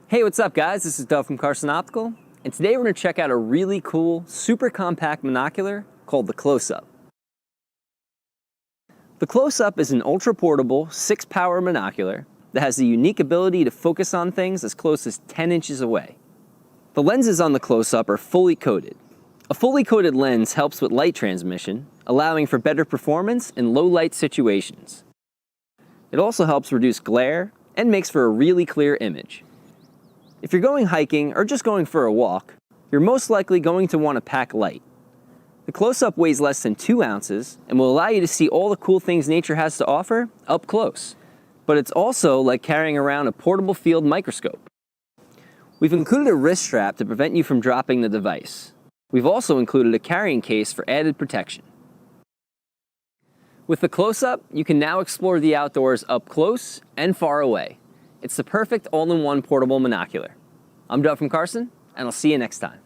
Hey, what's up guys? This is Doug from Carson Optical, and today we're going to check out a really cool, super compact monocular called the CloseUp. The CloseUp is an ultra-portable, 6-power monocular that has the unique ability to focus on things as close as 10 inches away. The lenses on the CloseUp are fully coated. A fully coated lens helps with light transmission, allowing for better performance in low-light situations. It also helps reduce glare and makes for a really clear image. If you're going hiking or just going for a walk, you're most likely going to want to pack light. The CloseUp weighs less than 2 ounces and will allow you to see all the cool things nature has to offer up close. But it's also like carrying around a portable field microscope. We've included a wrist strap to prevent you from dropping the device. We've also included a carrying case for added protection. With the CloseUp, you can now explore the outdoors up close and far away. It's the perfect all-in-one portable monocular. I'm Doug from Carson, and I'll see you next time.